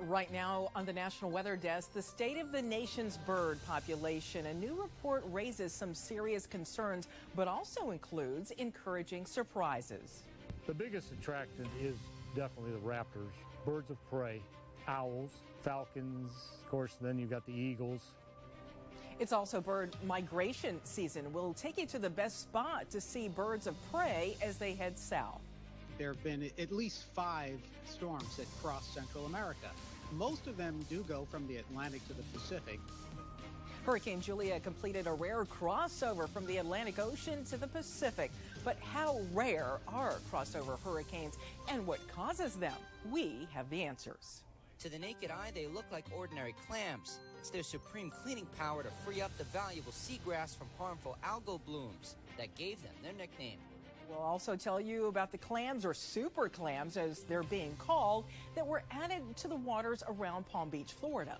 Right now on the National Weather Desk, the state of the nation's bird population. A new report raises some serious concerns, but also includes encouraging surprises. The biggest attractant is definitely the raptors, birds of prey, owls, falcons, of course, then you've got the eagles. It's also bird migration season. We'll take you to the best spot to see birds of prey as they head south. There have been at least 5 storms that cross Central America. Most of them do go from the Atlantic to the Pacific. Hurricane Julia completed a rare crossover from the Atlantic Ocean to the Pacific. But how rare are crossover hurricanes and what causes them? We have the answers. To the naked eye, they look like ordinary clams. It's their supreme cleaning power to free up the valuable seagrass from harmful algal blooms that gave them their nickname. We'll also tell you about the clams, or super clams as they're being called, that were added to the waters around Palm Beach, Florida.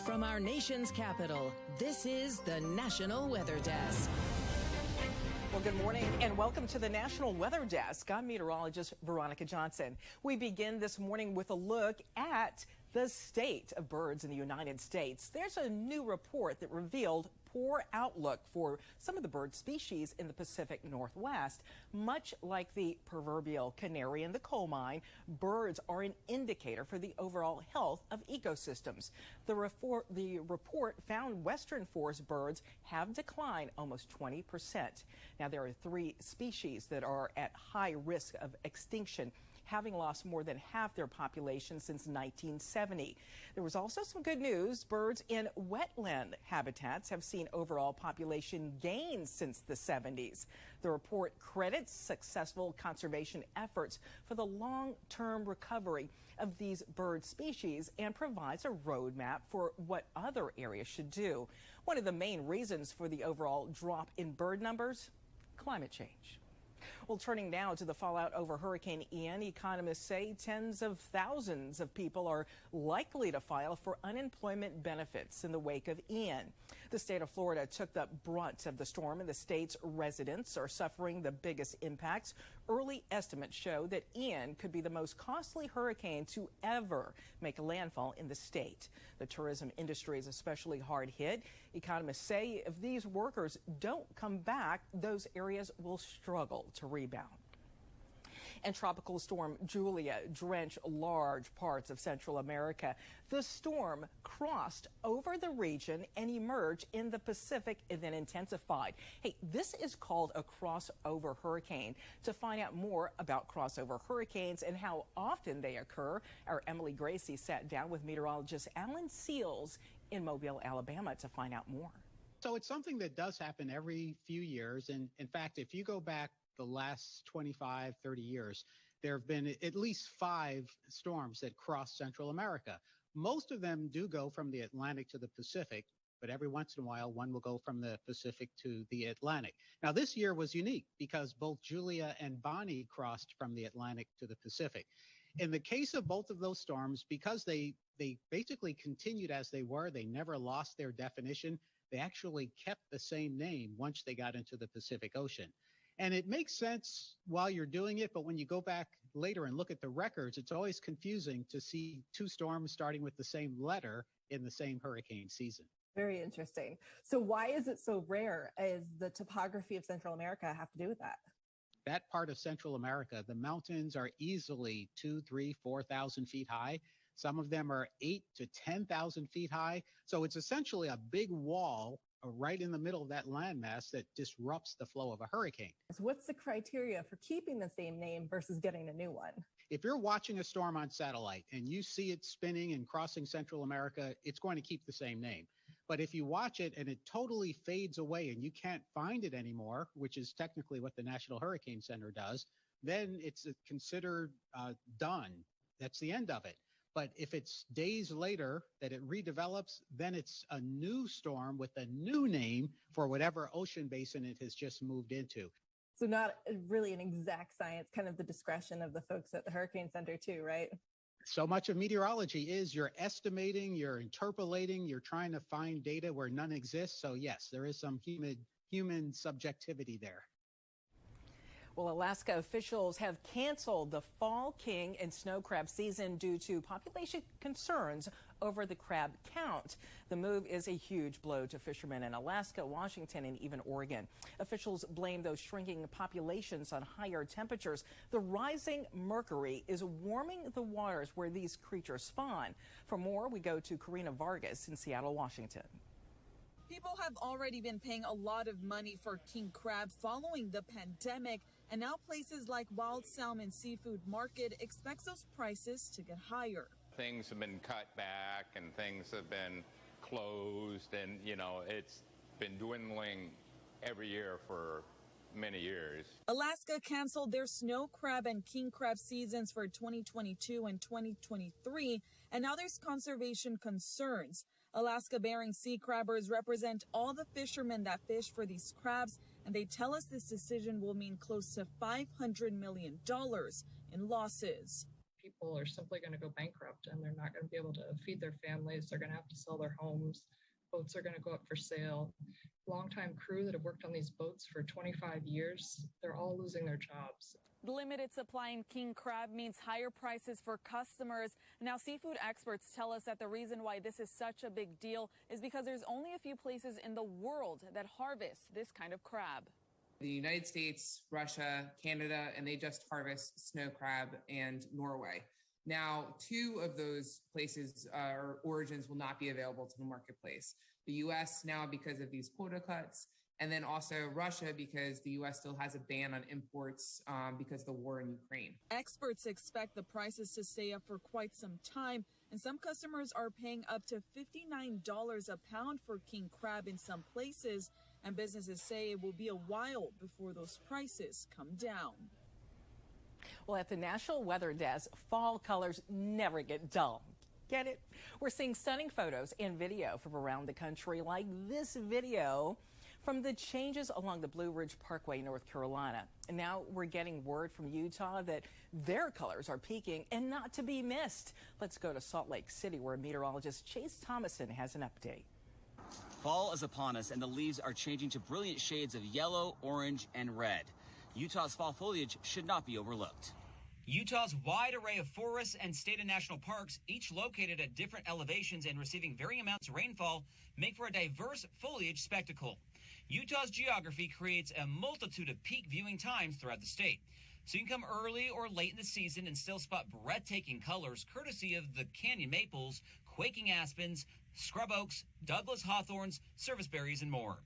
From our nation's capital, this is the National Weather Desk. Well, good morning and welcome to the National Weather Desk. I'm meteorologist Veronica Johnson. We begin this morning with a look at the state of birds in the United States. There's a new report that revealed poor outlook for some of the bird species in the Pacific Northwest. Much like the proverbial canary in the coal mine, birds are an indicator for the overall health of ecosystems. The report found western forest birds have declined almost 20%. Now, there are 3 species that are at high risk of extinction, having lost more than half their population since 1970. There was also some good news. Birds in wetland habitats have seen overall population gains since the 70s. The report credits successful conservation efforts for the long-term recovery of these bird species and provides a roadmap for what other areas should do. One of the main reasons for the overall drop in bird numbers: climate change. Well, turning now to the fallout over Hurricane Ian, economists say tens of thousands of people are likely to file for unemployment benefits in the wake of Ian. The state of Florida took the brunt of the storm, and the state's residents are suffering the biggest impacts. Early estimates show that Ian could be the most costly hurricane to ever make a landfall in the state. The tourism industry is especially hard hit. Economists say if these workers don't come back, those areas will struggle to rebound. And Tropical Storm Julia drenched large parts of Central America. The storm crossed over the region and emerged in the Pacific and then intensified. Hey, this is called a crossover hurricane. To find out more about crossover hurricanes and how often they occur, our Emily Gracie sat down with meteorologist Alan Seals in Mobile, Alabama, to find out more. So it's something that does happen every few years. And in fact, if you go back the last 25, 30 years, there have been at least 5 storms that cross Central America. Most of them do go from the Atlantic to the Pacific, but every once in a while, one will go from the Pacific to the Atlantic. Now, this year was unique because both Julia and Bonnie crossed from the Atlantic to the Pacific. In the case of both of those storms, because they basically continued as they were, they never lost their definition, they actually kept the same name once they got into the Pacific Ocean. And it makes sense while you're doing it, but when you go back later and look at the records, it's always confusing to see 2 storms starting with the same letter in the same hurricane season. Very interesting. So why is it so rare? Is the topography of Central America have to do with that? That part of Central America, the mountains are easily 2,000, 3,000, 4,000 feet high. Some of them are 8,000 to 10,000 feet high. So it's essentially a big wall right in the middle of that landmass that disrupts the flow of a hurricane. So what's the criteria for keeping the same name versus getting a new one? If you're watching a storm on satellite and you see it spinning and crossing Central America, it's going to keep the same name. But if you watch it and it totally fades away and you can't find it anymore, which is technically what the National Hurricane Center does, then it's considered done. That's the end of it. But if it's days later that it redevelops, then it's a new storm with a new name for whatever ocean basin it has just moved into. So not really an exact science, kind of the discretion of the folks at the Hurricane Center too, right? So much of meteorology is you're estimating, you're interpolating, you're trying to find data where none exists. So yes, there is some human subjectivity there. Well, Alaska officials have canceled the fall king and snow crab season due to population concerns over the crab count. The move is a huge blow to fishermen in Alaska, Washington, and even Oregon. Officials blame those shrinking populations on higher temperatures. The rising mercury is warming the waters where these creatures spawn. For more, we go to Karina Vargas in Seattle, Washington. People have already been paying a lot of money for king crab following the pandemic, and now places like Wild Salmon Seafood Market expects those prices to get higher. Things have been cut back and things have been closed, and it's been dwindling every year for many years. Alaska canceled their snow crab and king crab seasons for 2022 and 2023, and now there's conservation concerns. Alaska Bering sea crabbers represent all the fishermen that fish for these crabs, and they tell us this decision will mean close to $500 million in losses. People are simply going to go bankrupt and they're not going to be able to feed their families. They're going to have to sell their homes. Boats are going to go up for sale. Longtime crew that have worked on these boats for 25 years, they're all losing their jobs. The limited supply in king crab means higher prices for customers. Now, seafood experts tell us that the reason why this is such a big deal is because there's only a few places in the world that harvest this kind of crab. The United States, Russia, Canada, and they just harvest snow crab, and Norway. Now, 2 of those places or origins will not be available to the marketplace. The U.S. now because of these quota cuts, and then also Russia because the U.S. still has a ban on imports because of the war in Ukraine. Experts expect the prices to stay up for quite some time, and some customers are paying up to $59 a pound for king crab in some places, and businesses say it will be a while before those prices come down. Well, at the National Weather Desk, fall colors never get dull. Get it? We're seeing stunning photos and video from around the country, like this video from the changes along the Blue Ridge Parkway, North Carolina. And now we're getting word from Utah that their colors are peaking and not to be missed. Let's go to Salt Lake City, where meteorologist Chase Thomason has an update. Fall is upon us, and the leaves are changing to brilliant shades of yellow, orange, and red. Utah's fall foliage should not be overlooked. Utah's wide array of forests and state and national parks, each located at different elevations and receiving varying amounts of rainfall, make for a diverse foliage spectacle. Utah's geography creates a multitude of peak viewing times throughout the state. So you can come early or late in the season and still spot breathtaking colors courtesy of the canyon maples, quaking aspens, scrub oaks, Douglas hawthorns, serviceberries, and more.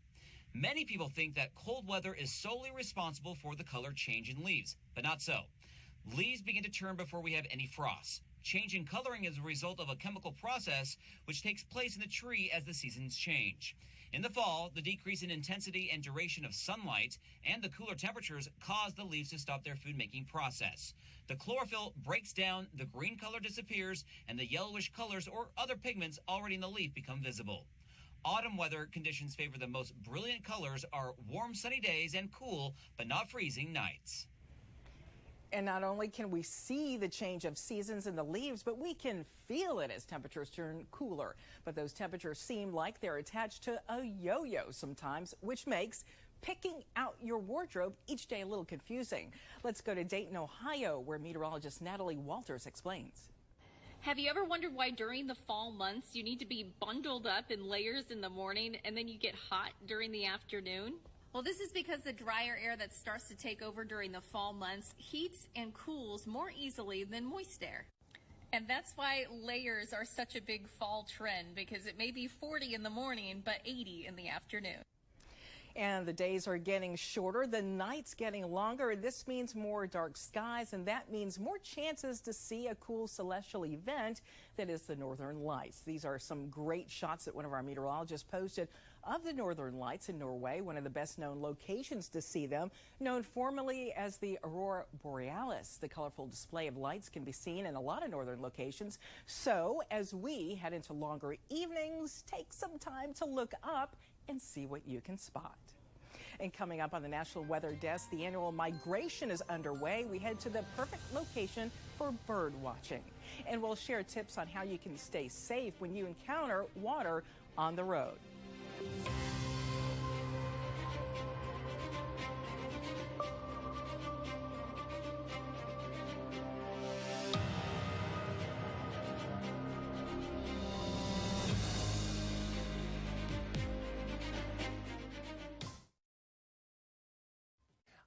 Many people think that cold weather is solely responsible for the color change in leaves, but not so. Leaves begin to turn before we have any frost. Change in coloring is a result of a chemical process which takes place in the tree as the seasons change. In the fall, the decrease in intensity and duration of sunlight and the cooler temperatures cause the leaves to stop their food-making process. The chlorophyll breaks down, the green color disappears, and the yellowish colors or other pigments already in the leaf become visible. Autumn weather conditions favor the most brilliant colors are warm, sunny days and cool, but not freezing nights. And not only can we see the change of seasons in the leaves, but we can feel it as temperatures turn cooler. But those temperatures seem like they're attached to a yo-yo sometimes, which makes picking out your wardrobe each day a little confusing. Let's go to Dayton, Ohio, where meteorologist Natalie Walters explains. Have you ever wondered why during the fall months you need to be bundled up in layers in the morning and then you get hot during the afternoon? Well, this is because the drier air that starts to take over during the fall months heats and cools more easily than moist air. And that's why layers are such a big fall trend, because it may be 40 in the morning, but 80 in the afternoon. And the days are getting shorter, the nights getting longer. This means more dark skies, and that means more chances to see a cool celestial event that is the Northern Lights. These are some great shots that one of our meteorologists posted of the Northern Lights in Norway, one of the best known locations to see them, known formerly as the Aurora Borealis. The colorful display of lights can be seen in a lot of northern locations. So as we head into longer evenings, take some time to look up and see what you can spot. And coming up on the National Weather Desk, the annual migration is underway. We head to the perfect location for bird watching. And we'll share tips on how you can stay safe when you encounter water on the road.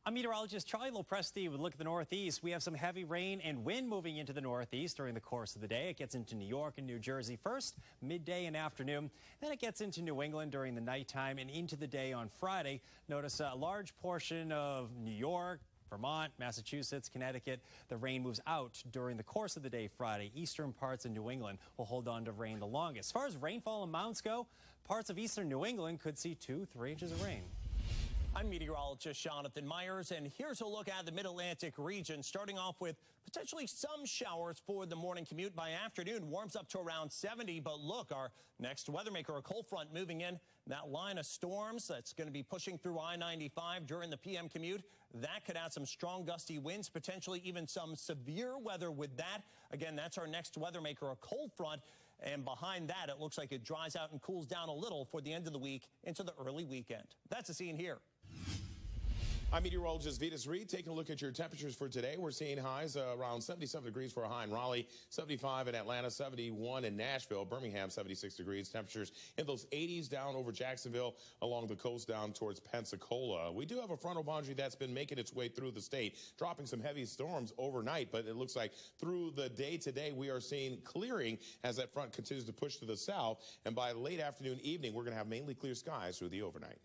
I'm meteorologist Charlie Lopresti with a look at the Northeast. We have some heavy rain and wind moving into the Northeast during the course of the day. It gets into New York and New Jersey first, midday and afternoon. Then it gets into New England during the nighttime and into the day on Friday. Notice a large portion of New York, Vermont, Massachusetts, Connecticut. The rain moves out during the course of the day Friday. Eastern parts of New England will hold on to rain the longest. As far as rainfall amounts go, parts of eastern New England could see 2-3 inches of rain. I'm meteorologist Jonathan Myers, and here's a look at the Mid-Atlantic region, starting off with potentially some showers for the morning commute. By afternoon, warms up to around 70, but look, our next weather maker, a cold front moving in that line of storms that's going to be pushing through I-95 during the PM commute. That could add some strong gusty winds, potentially even some severe weather with that. Again, that's our next weather maker, a cold front. And behind that, it looks like it dries out and cools down a little for the end of the week into the early weekend. That's the scene here. I'm meteorologist Vitas Reed taking a look at your temperatures for today. We're seeing highs around 77 degrees for a high in Raleigh, 75 in Atlanta, 71 in Nashville, Birmingham, 76 degrees. Temperatures in those 80s down over Jacksonville, along the coast down towards Pensacola. We do have a frontal boundary that's been making its way through the state, dropping some heavy storms overnight, but it looks like through the day today we are seeing clearing as that front continues to push to the south. And by late afternoon, evening, we're going to have mainly clear skies through the overnight.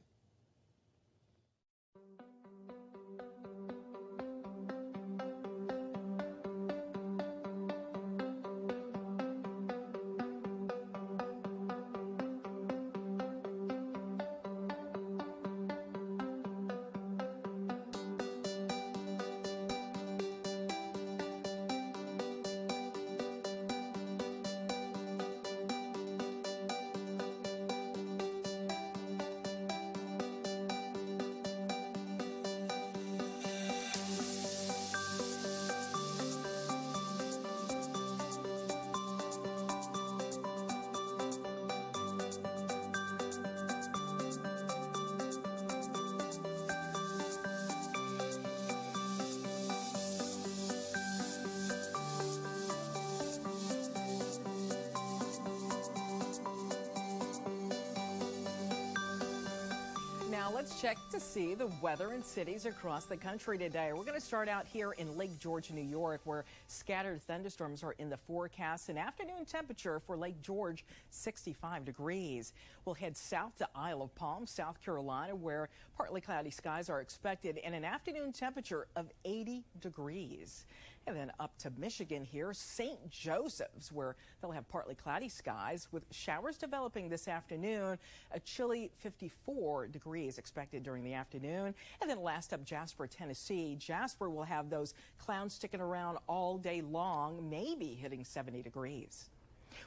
Now let's check to see the weather in cities across the country today. We're going to start out here in Lake George, New York, where scattered thunderstorms are in the forecast. An afternoon temperature for Lake George, 65 degrees. We'll head south to Isle of Palm, South Carolina, where partly cloudy skies are expected, and an afternoon temperature of 80 degrees. And then up to Michigan here, St. Joseph's, where they'll have partly cloudy skies with showers developing this afternoon. A chilly 54 degrees expected during the afternoon. And then last up, Jasper, Tennessee. Jasper will have those clouds sticking around all day long, maybe hitting 70 degrees.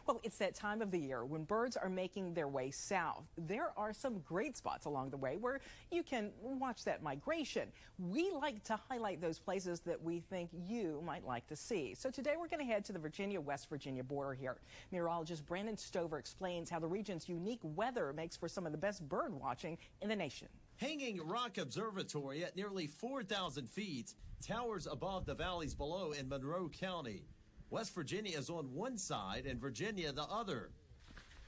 Well, it's that time of the year when birds are making their way south. There are some great spots along the way where you can watch that migration. We like to highlight those places that we think you might like to see. So today we're going to head to the Virginia-West Virginia border here. Meteorologist Brandon Stover explains how the region's unique weather makes for some of the best bird watching in the nation. Hanging Rock Observatory at nearly 4,000 feet towers above the valleys below in Monroe County. West Virginia is on one side and Virginia the other.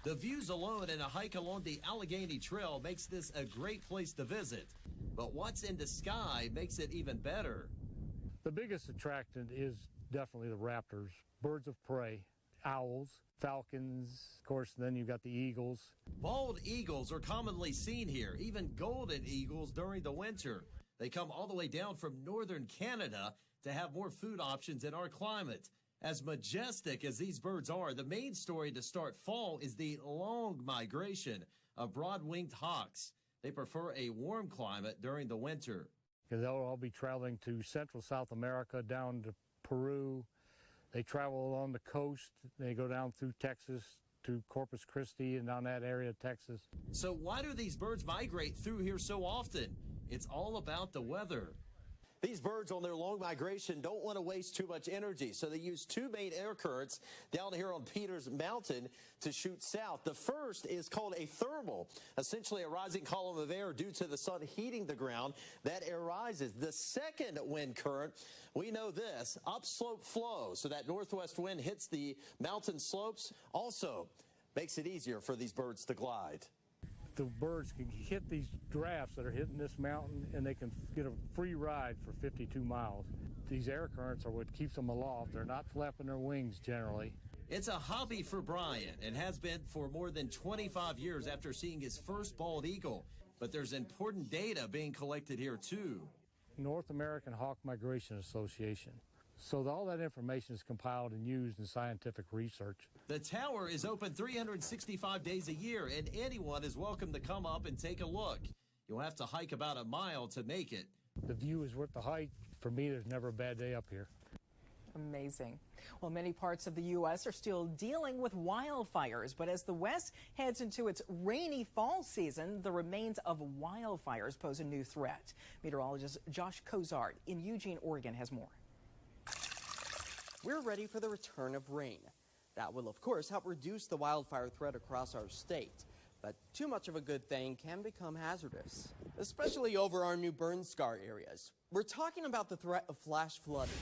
The views alone and a hike along the Allegheny Trail makes this a great place to visit. But what's in the sky makes it even better. The biggest attraction is definitely the raptors, birds of prey, owls, falcons, of course, then you've got the eagles. Bald eagles are commonly seen here, even golden eagles during the winter. They come all the way down from northern Canada to have more food options in our climate. As majestic as these birds are, the main story to start fall is the long migration of broad-winged hawks. They prefer a warm climate during the winter. They'll all be traveling to Central South America, down to Peru. They travel along the coast. They go down through Texas to Corpus Christi and down that area of Texas. So why do these birds migrate through here so often? It's all about the weather. These birds on their long migration don't want to waste too much energy, so they use two main air currents down here on Peters Mountain to shoot south. The first is called a thermal, essentially a rising column of air due to the sun heating the ground. That air rises. The second wind current, we know this, upslope flow, so that northwest wind hits the mountain slopes, also makes it easier for these birds to glide. The birds can hit these drafts that are hitting this mountain, and they can get a free ride for 52 miles. These air currents are what keeps them aloft. They're not flapping their wings generally. It's a hobby for Brian and has been for more than 25 years after seeing his first bald eagle. But there's important data being collected here, too. North American Hawk Migration Association. So all that information is compiled and used in scientific research. The tower is open 365 days a year, and anyone is welcome to come up and take a look. You'll have to hike about a mile to make it. The view is worth the hike. For me, there's never a bad day up here. Amazing. Well, many parts of the U.S. are still dealing with wildfires, but as the West heads into its rainy fall season, the remains of wildfires pose a new threat. Meteorologist Josh Cozart in Eugene, Oregon has more. We're ready for the return of rain. That will, of course, help reduce the wildfire threat across our state. But too much of a good thing can become hazardous, especially over our new burn scar areas. We're talking about the threat of flash flooding.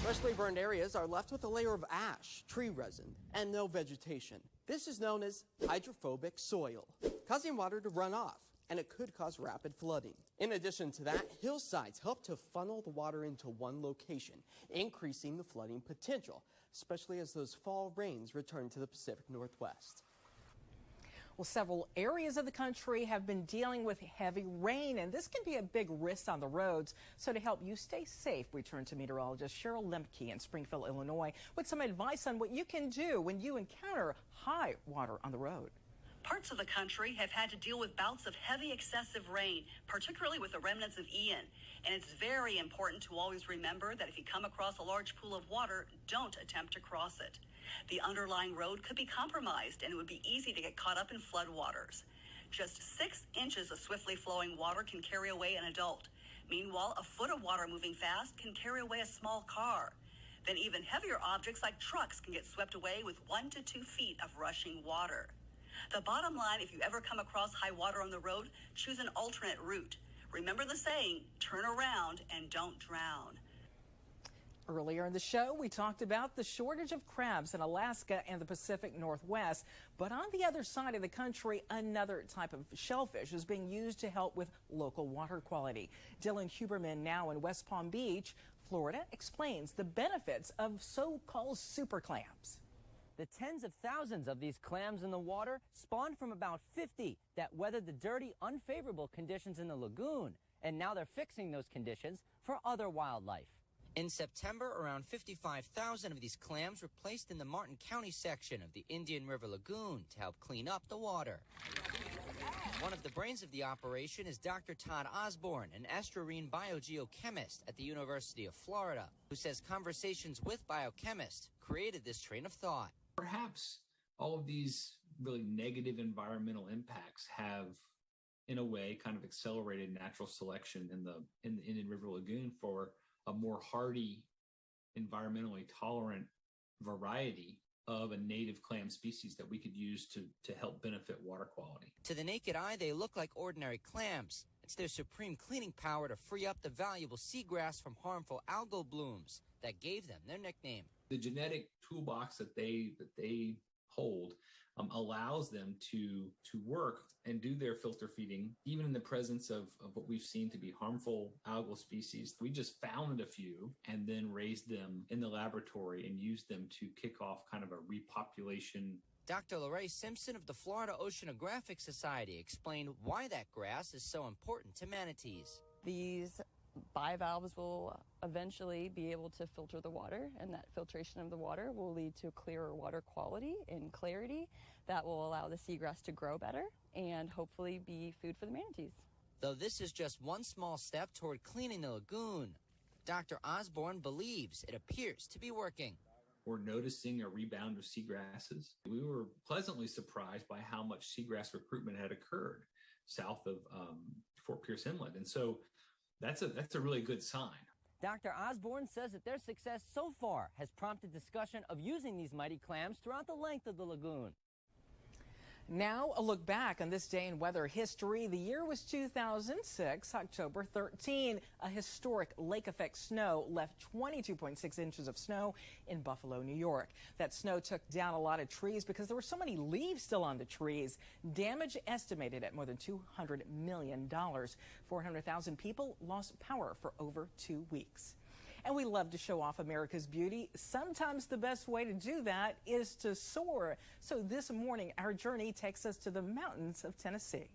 Freshly burned areas are left with a layer of ash, tree resin, and no vegetation. This is known as hydrophobic soil, causing water to run off, and it could cause rapid flooding. In addition to that, hillsides help to funnel the water into one location, increasing the flooding potential, especially as those fall rains return to the Pacific Northwest. Well, several areas of the country have been dealing with heavy rain, and this can be a big risk on the roads. So to help you stay safe, we turn to meteorologist Cheryl Lemke in Springfield, Illinois, with some advice on what you can do when you encounter high water on the road. Parts of the country have had to deal with bouts of heavy excessive rain, particularly with the remnants of Ian. And it's very important to always remember that if you come across a large pool of water, don't attempt to cross it. The underlying road could be compromised, and it would be easy to get caught up in floodwaters. Just 6 inches of swiftly flowing water can carry away an adult. Meanwhile, a foot of water moving fast can carry away a small car. Then even heavier objects like trucks can get swept away with 1 to 2 feet of rushing water. The bottom line, if you ever come across high water on the road, choose an alternate route. Remember the saying, turn around and don't drown. Earlier in the show, we talked about the shortage of crabs in Alaska and the Pacific Northwest. But on the other side of the country, another type of shellfish is being used to help with local water quality. Dylan Huberman, now in West Palm Beach, Florida, explains the benefits of so-called super clams. The tens of thousands of these clams in the water spawned from about 50 that weathered the dirty, unfavorable conditions in the lagoon. And now they're fixing those conditions for other wildlife. In September, around 55,000 of these clams were placed in the Martin County section of the Indian River Lagoon to help clean up the water. One of the brains of the operation is Dr. Todd Osborne, an estuarine biogeochemist at the University of Florida, who says conversations with biochemists created this train of thought. Perhaps all of these really negative environmental impacts have, in a way, kind of accelerated natural selection in the Indian River Lagoon for a more hardy, environmentally tolerant variety of a native clam species that we could use to help benefit water quality. To the naked eye, they look like ordinary clams. It's their supreme cleaning power to free up the valuable seagrass from harmful algal blooms that gave them their nickname. The genetic toolbox that they hold allows them to work and do their filter feeding, even in the presence of what we've seen to be harmful algal species. We just found a few and then raised them in the laboratory and used them to kick off kind of a repopulation. Dr. Lorraine Simpson of the Florida Oceanographic Society explained why that grass is so important to manatees. These bivalves will eventually be able to filter the water, and that filtration of the water will lead to clearer water quality and clarity that will allow the seagrass to grow better and hopefully be food for the manatees. Though this is just one small step toward cleaning the lagoon, Dr. Osborne believes it appears to be working. We're noticing a rebound of seagrasses. We were pleasantly surprised by how much seagrass recruitment had occurred south of Fort Pierce Inlet. And so that's a really good sign. Dr. Osborne says that their success so far has prompted discussion of using these mighty clams throughout the length of the lagoon. Now, a look back on this day in weather history. The year was 2006, October 13. A historic lake effect snow left 22.6 inches of snow in Buffalo, New York. That snow took down a lot of trees because there were so many leaves still on the trees. Damage estimated at more than $200 million. 400,000 people lost power for over 2 weeks. And we love to show off America's beauty. Sometimes the best way to do that is to soar. So this morning, our journey takes us to the mountains of Tennessee.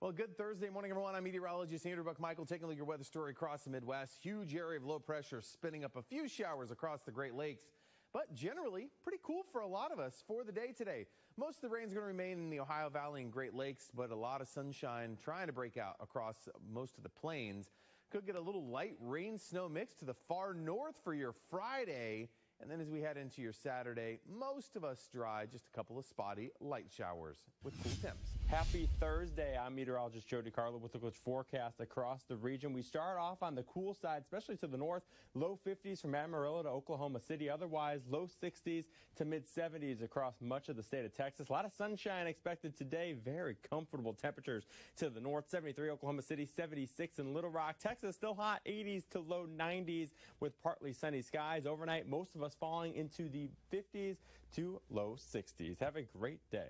Well, good Thursday morning, everyone. I'm meteorologist Andrew Buckmichael taking a look at your weather story across the Midwest. Huge area of low pressure spinning up a few showers across the Great Lakes, but generally pretty cool for a lot of us for the day today. Most of the rain is going to remain in the Ohio Valley and Great Lakes, but a lot of sunshine trying to break out across most of the plains. Could get a little light rain snow mix to the far north for your Friday. And then as we head into your Saturday, most of us dry, just a couple of spotty light showers with cool temps. Happy Thursday. I'm meteorologist Joe DiCarlo with a look forecast across the region. We start off on the cool side, especially to the north. Low 50s from Amarillo to Oklahoma City. Otherwise, low 60s to mid 70s across much of the state of Texas. A lot of sunshine expected today. Very comfortable temperatures to the north. 73 Oklahoma City, 76 in Little Rock. Texas still hot, 80s to low 90s with partly sunny skies. Overnight, most of us falling into the 50s to low 60s. Have a great day.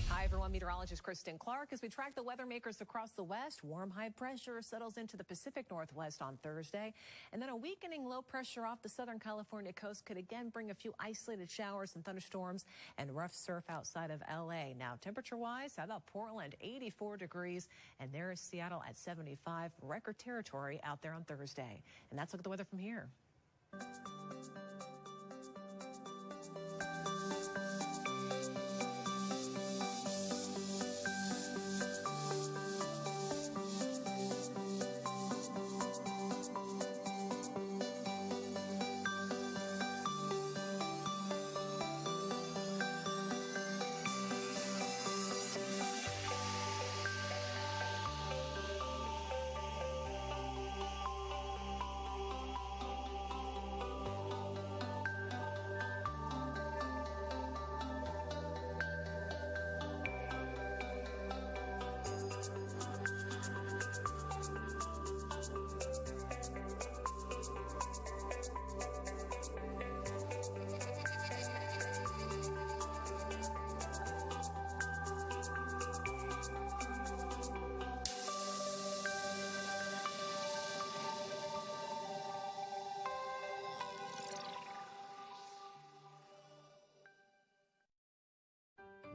Hi, everyone. Meteorologist Kristen Clark. As we track the weather makers across the west, warm high pressure settles into the Pacific Northwest on Thursday. And then a weakening low pressure off the Southern California coast could again bring a few isolated showers and thunderstorms and rough surf outside of L.A. Now, temperature-wise, how about Portland, 84 degrees, and there is Seattle at 75, record territory out there on Thursday. And that's a look at the weather from here.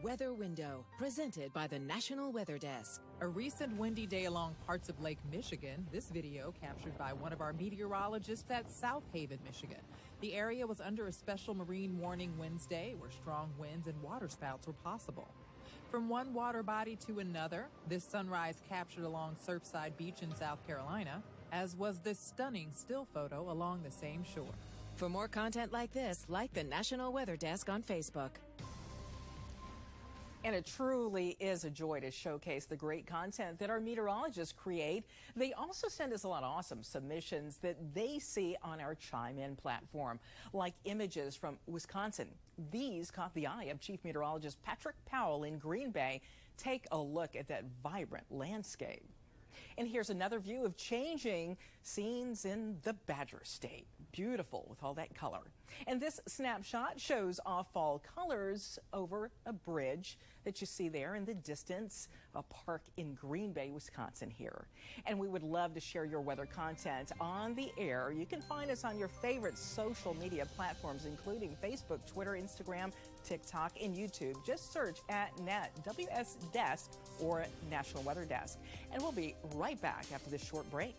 Weather Window, presented by the National Weather Desk. A recent windy day along parts of Lake Michigan. This video captured by one of our meteorologists at South Haven, Michigan. The area was under a special marine warning Wednesday where strong winds and waterspouts were possible. From one water body to another, this sunrise captured along Surfside Beach in South Carolina, as was this stunning still photo along the same shore. For more content like this, like the National Weather Desk on Facebook. And it truly is a joy to showcase the great content that our meteorologists create. They also send us a lot of awesome submissions that they see on our Chime In platform, like images from Wisconsin. These caught the eye of Chief Meteorologist Patrick Powell in Green Bay. Take a look at that vibrant landscape. And here's another view of changing scenes in the Badger State. Beautiful with all that color. And this snapshot shows off fall colors over a bridge that you see there in the distance, a park in Green Bay, Wisconsin here. And we would love to share your weather content on the air. You can find us on your favorite social media platforms, including Facebook, Twitter, Instagram, TikTok, and YouTube. Just search at WS Desk or National Weather Desk. And we'll be right back after this short break.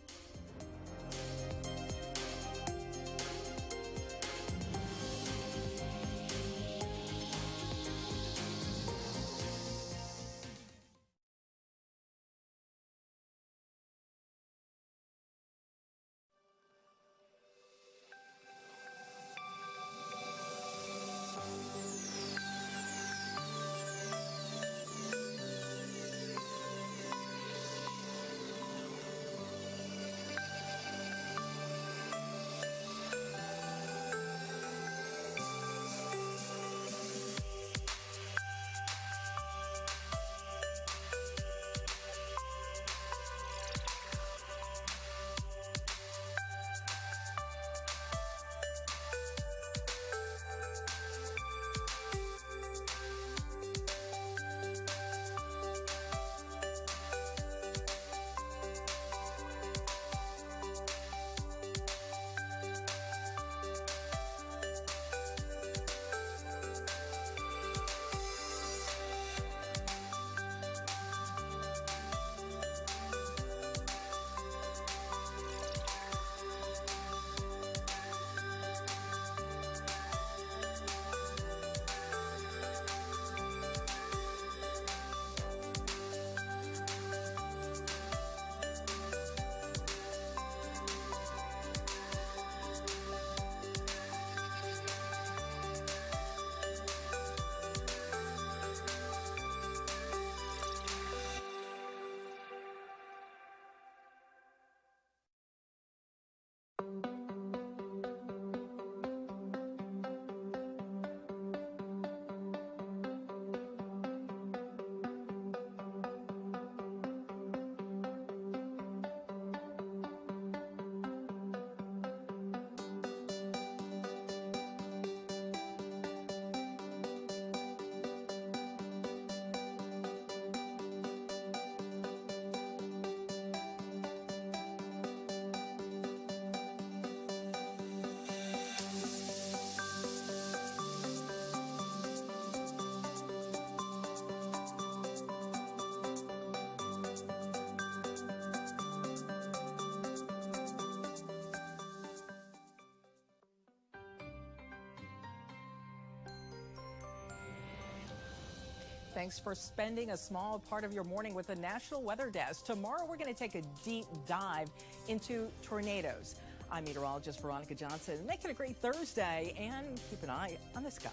Thanks for spending a small part of your morning with the National Weather Desk. Tomorrow, we're going to take a deep dive into tornadoes. I'm meteorologist Veronica Johnson. Make it a great Thursday and keep an eye on the sky.